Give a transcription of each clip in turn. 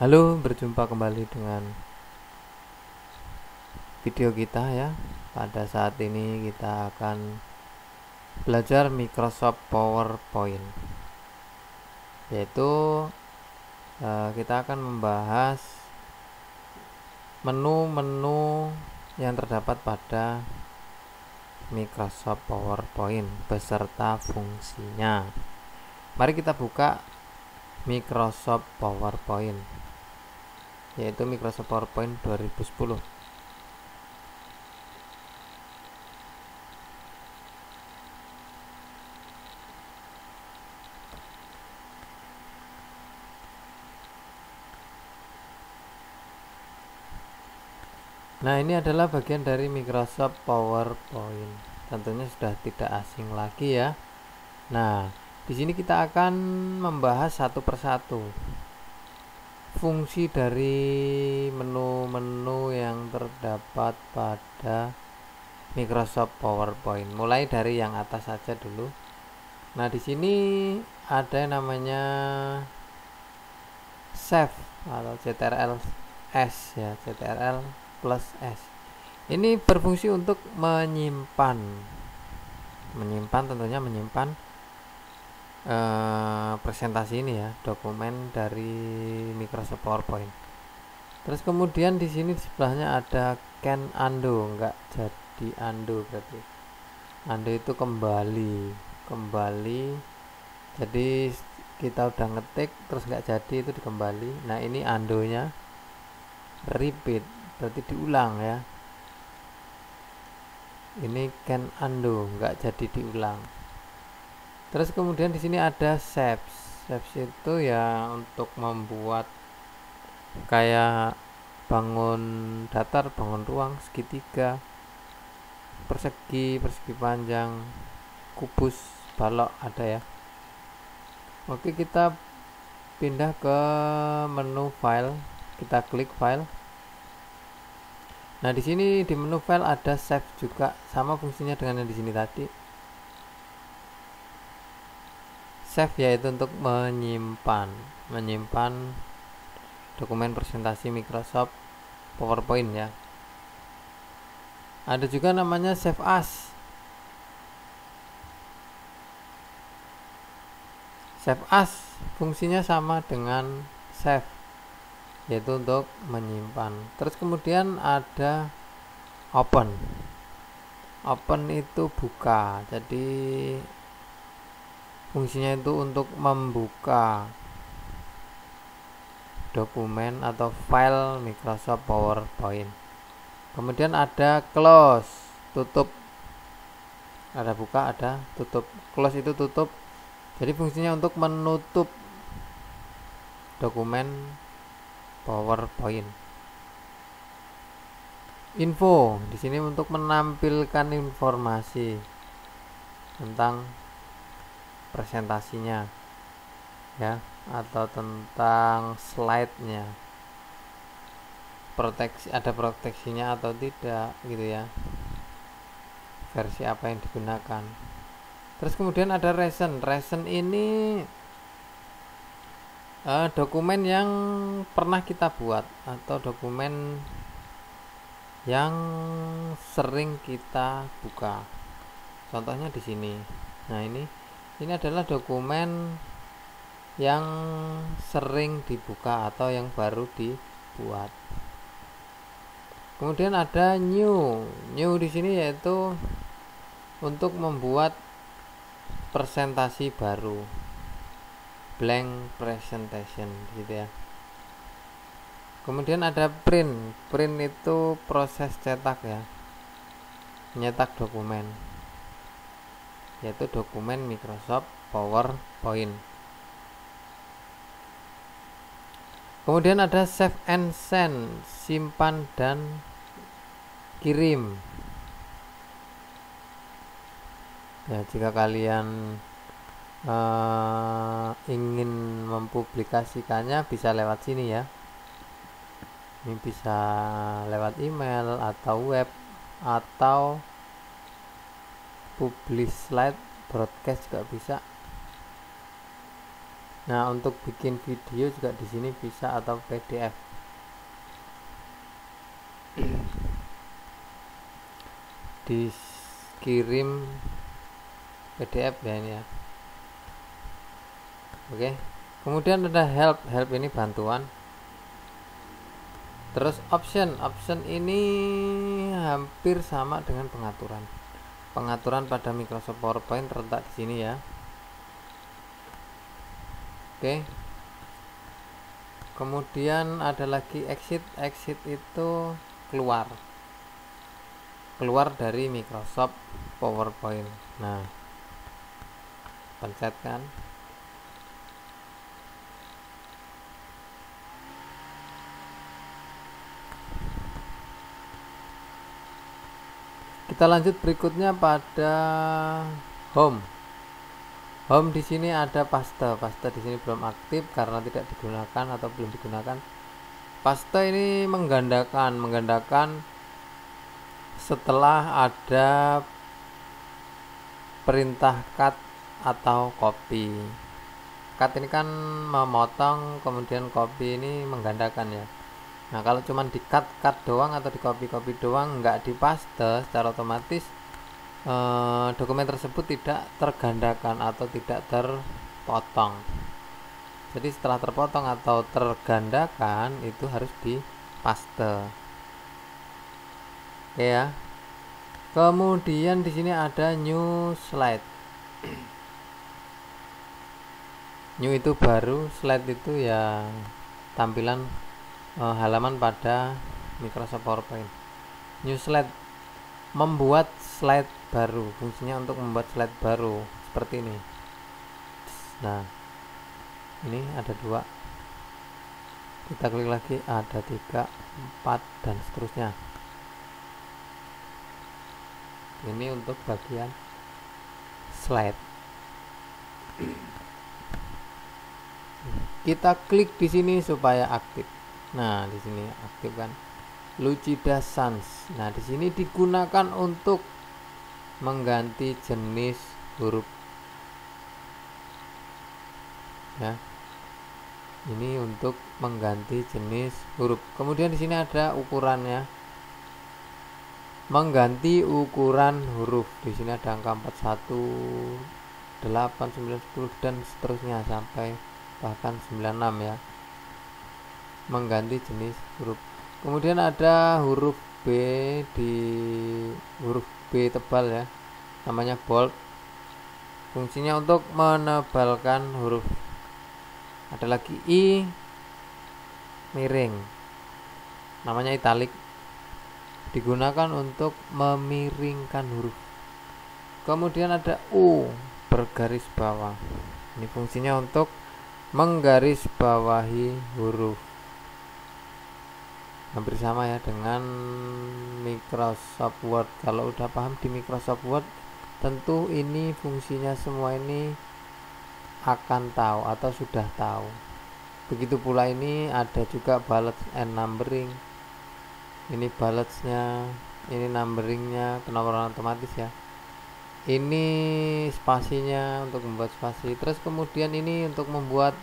Halo, berjumpa kembali dengan video kita ya. Pada saat ini kita akan belajar Microsoft PowerPoint, yaitu kita akan membahas menu-menu yang terdapat pada Microsoft PowerPoint beserta fungsinya. Mari kita buka Microsoft PowerPoint, yaitu Microsoft PowerPoint 2010. Nah, ini adalah bagian dari Microsoft PowerPoint. Tentunya sudah tidak asing lagi ya. Nah, di sini kita akan membahas satu persatu fungsi dari menu-menu yang terdapat pada Microsoft PowerPoint. Mulai dari yang atas saja dulu. Nah, di sini ada yang namanya Save atau CTRL S ya, CTRL plus S. Ini berfungsi untuk menyimpan tentunya menyimpan presentasi ini ya, dokumen dari Microsoft PowerPoint. Terus kemudian di sini di sebelahnya ada can undo, enggak jadi undo, berarti undo itu kembali. Jadi kita udah ngetik terus nggak jadi, itu dikembali. Nah, ini undo nya repeat, berarti diulang ya. Ini can undo, nggak jadi diulang. Terus kemudian di sini ada shapes. Shapes itu ya untuk membuat kayak bangun datar, bangun ruang, segitiga, persegi panjang, kubus, balok ada ya. Oke, kita pindah ke menu file. Kita klik file. Nah, di sini di menu file ada save juga, sama fungsinya dengan yang di sini tadi. Save yaitu untuk menyimpan dokumen presentasi Microsoft PowerPoint ya. Ada juga namanya Save As. Save As fungsinya sama dengan save, yaitu untuk menyimpan. Terus kemudian ada open. Open itu buka, jadi fungsinya itu untuk membuka dokumen atau file Microsoft PowerPoint. Kemudian ada close, tutup. Ada buka, ada tutup. Close itu tutup, jadi fungsinya untuk menutup dokumen PowerPoint. Info di sini untuk menampilkan informasi tentang presentasinya ya, atau tentang slide-nya. Ada proteksinya atau tidak gitu ya. Versi apa yang digunakan. Terus kemudian ada recent. Recent ini dokumen yang pernah kita buat atau dokumen yang sering kita buka. Contohnya di sini. Nah, ini adalah dokumen yang sering dibuka atau yang baru dibuat. Kemudian ada new. New di sini yaitu untuk membuat presentasi baru. Blank presentation gitu ya. Kemudian ada print. Print itu proses cetak ya, menyetak dokumen, yaitu dokumen Microsoft PowerPoint. Kemudian ada save and send, simpan dan kirim ya. Jika kalian ingin mempublikasikannya bisa lewat sini ya. Ini bisa lewat email atau web atau publish slide, broadcast juga bisa. Nah, untuk bikin video juga di sini bisa, atau PDF. Dikirim PDF ya ini ya. Oke. Kemudian ada help ini bantuan. Terus option ini hampir sama dengan pengaturan pada Microsoft PowerPoint terletak di sini ya. Oke. Kemudian ada lagi exit itu keluar dari Microsoft PowerPoint. Nah, pencet kan. Kita lanjut berikutnya pada home. Di sini ada paste di sini belum aktif karena tidak digunakan atau belum digunakan. Paste ini menggandakan setelah ada perintah cut atau copy. Cut ini kan memotong, kemudian copy ini menggandakan ya. Nah, kalau cuman di cut doang atau di copy doang, nggak di paste, secara otomatis dokumen tersebut tidak tergandakan atau tidak terpotong. Jadi setelah terpotong atau tergandakan itu harus di paste. Oke ya. Kemudian di sini ada new slide. New itu baru, slide itu ya tampilan halaman pada Microsoft PowerPoint. New slide, membuat slide baru, fungsinya untuk membuat slide baru seperti ini. Nah, ini ada 2, kita klik lagi, ada 3, 4 dan seterusnya. Ini untuk bagian slide. Kita klik di sini supaya aktif. Nah, di sini aktif kan. Lucida Sans. Nah, di sini digunakan untuk mengganti jenis huruf. Ya. Ini untuk mengganti jenis huruf. Kemudian di sini ada ukurannya. Mengganti ukuran huruf. Di sini ada angka 41, 8, 9, 10 dan seterusnya sampai bahkan 96 ya. Mengganti jenis huruf. Kemudian ada huruf B, di huruf B tebal ya, namanya bold. Fungsinya untuk menebalkan huruf. Ada lagi I miring, namanya italic, digunakan untuk memiringkan huruf. Kemudian ada U bergaris bawah, ini fungsinya untuk menggaris bawahi huruf. Hampir sama ya dengan Microsoft Word. Kalau udah paham di Microsoft Word, tentu ini fungsinya semua ini akan tahu atau sudah tahu. Begitu pula ini ada juga bullets and numbering. Ini bulletsnya, ini numberingnya, penomoran otomatis ya. Ini spasinya untuk membuat spasi. Terus kemudian ini untuk membuat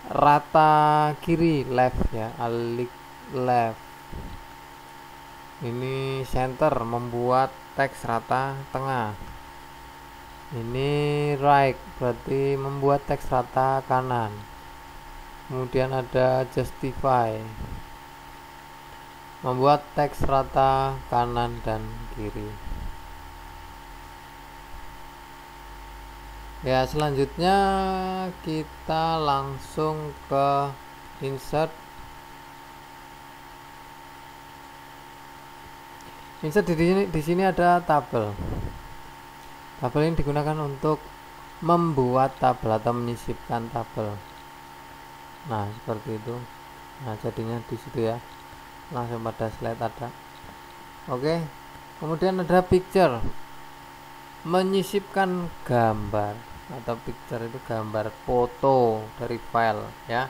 rata kiri, left ya, alik left. Ini center, membuat teks rata tengah. Ini right, berarti membuat teks rata kanan. Kemudian ada justify, membuat teks rata kanan dan kiri. Ya, selanjutnya kita langsung ke insert. Insert di sini ada tabel. Tabel ini digunakan untuk membuat tabel atau menyisipkan tabel. Nah, seperti itu. Nah, jadinya di situ ya. Langsung pada slide ada. Oke. Kemudian ada picture. Menyisipkan gambar atau picture itu gambar foto dari file ya.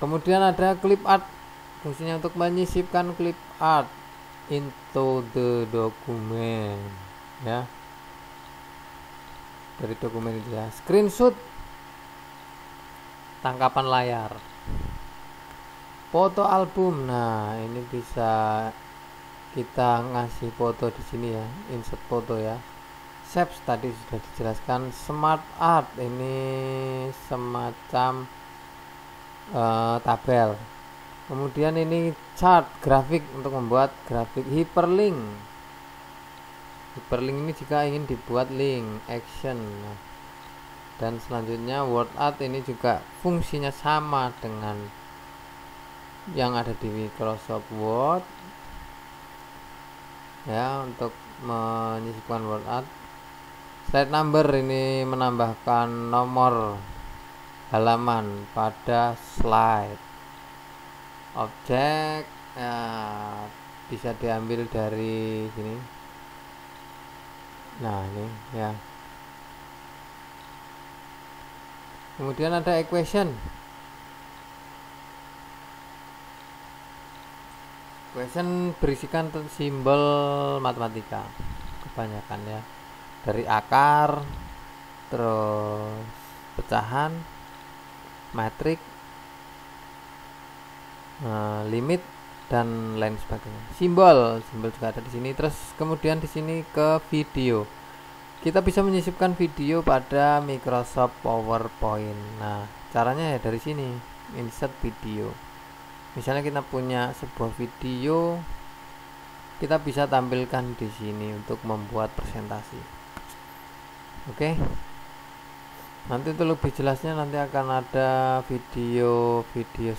Kemudian ada clip art. Fungsinya untuk menyisipkan clip art into the document ya, dari dokumen itu ya. Screenshot tangkapan layar. Foto album. Nah, ini bisa kita ngasih foto di sini ya, insert foto ya. Shapes tadi sudah dijelaskan. Smart art ini semacam tabel. Kemudian ini chart, grafik untuk membuat grafik. Hyperlink. Hyperlink ini jika ingin dibuat link, action. Dan selanjutnya word art ini juga fungsinya sama dengan yang ada di Microsoft Word ya, untuk menyisipkan word art. Slide number ini menambahkan nomor halaman pada slide. Objek ya, bisa diambil dari sini. Nah, ini ya. Kemudian ada equation. Equation berisikan simbol matematika kebanyakan ya. Dari akar, terus pecahan, matrik, limit dan lain sebagainya. Simbol juga ada di sini. Terus kemudian di sini ke video. Kita bisa menyisipkan video pada Microsoft PowerPoint. Nah, caranya ya dari sini, insert video. Misalnya kita punya sebuah video, kita bisa tampilkan di sini untuk membuat presentasi. Oke. Nanti itu lebih jelasnya nanti akan ada video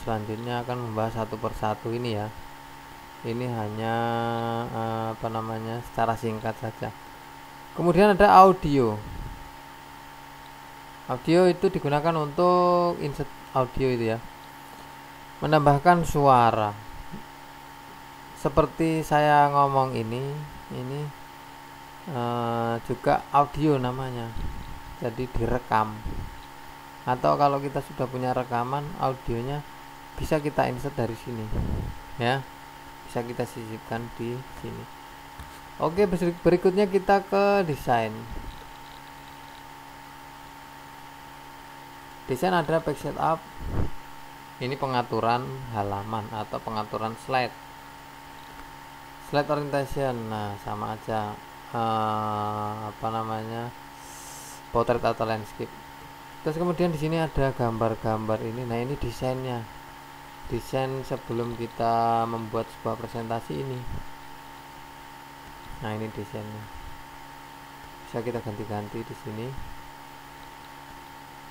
selanjutnya akan membahas satu persatu ini ya. Ini hanya secara singkat saja. Kemudian ada audio. Audio itu digunakan untuk insert audio itu ya. Menambahkan suara. Seperti saya ngomong ini juga audio namanya. Jadi direkam. Atau kalau kita sudah punya rekaman, audionya bisa kita insert dari sini. Ya. Bisa kita sisipkan di sini. Oke, berikutnya kita ke desain. Desain ada page setup. Ini pengaturan halaman atau pengaturan slide. Slide orientation. Nah, sama aja potret atau landscape. Terus kemudian di sini ada gambar-gambar ini. Nah, ini desainnya. Desain sebelum kita membuat sebuah presentasi ini. Nah, ini desainnya. Bisa kita ganti-ganti di sini.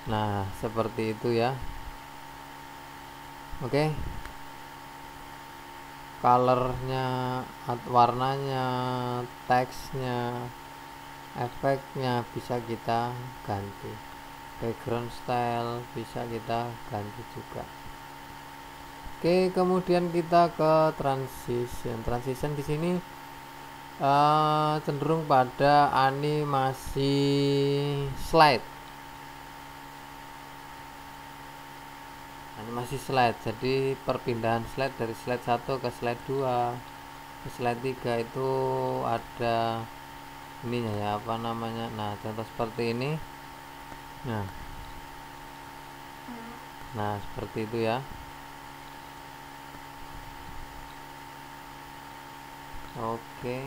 Nah, seperti itu ya. Oke. Colornya, warnanya, teksnya, efeknya bisa kita ganti. Background style bisa kita ganti juga. Oke, kemudian kita ke transition. Transition di sini cenderung pada animasi slide. Animasi slide, jadi perpindahan slide dari slide 1 ke slide 2 ke slide 3 itu ada ininya ya, nah contoh seperti ini. Nah seperti itu ya. Oke,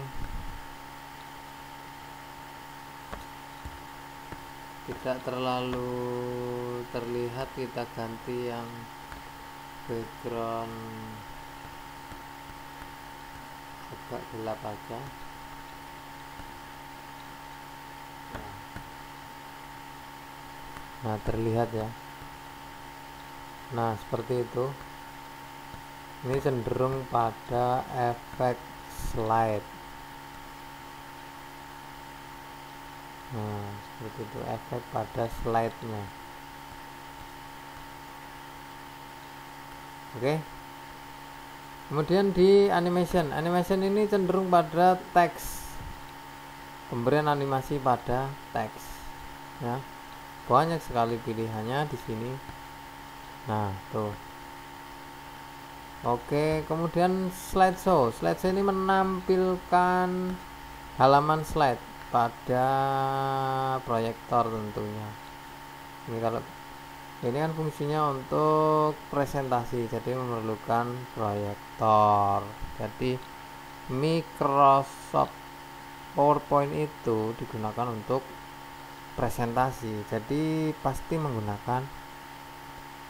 tidak terlalu terlihat, kita ganti yang background agak gelap aja. Nah terlihat ya. Nah seperti itu. Ini cenderung pada efek slide. Nah seperti itu, efek pada slide-nya. Oke. Kemudian di animation ini cenderung pada teks, pemberian animasi pada teks ya. Banyak sekali pilihannya di sini. Nah tuh. Oke, kemudian slideshow ini menampilkan halaman slide pada proyektor tentunya. Ini kalau Ini kan fungsinya untuk presentasi, jadi memerlukan proyektor. Jadi Microsoft PowerPoint itu digunakan untuk presentasi, jadi pasti menggunakan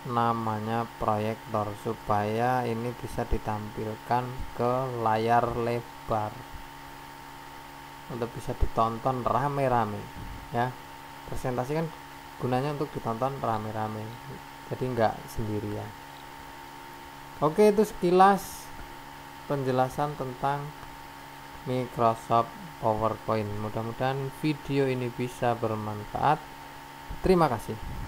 namanya proyektor supaya ini bisa ditampilkan ke layar lebar untuk bisa ditonton rame-rame ya. Presentasi kan gunanya untuk ditonton rame-rame, jadi nggak sendirian. Oke, itu sekilas penjelasan tentang Microsoft PowerPoint. Mudah-mudahan video ini bisa bermanfaat. Terima kasih.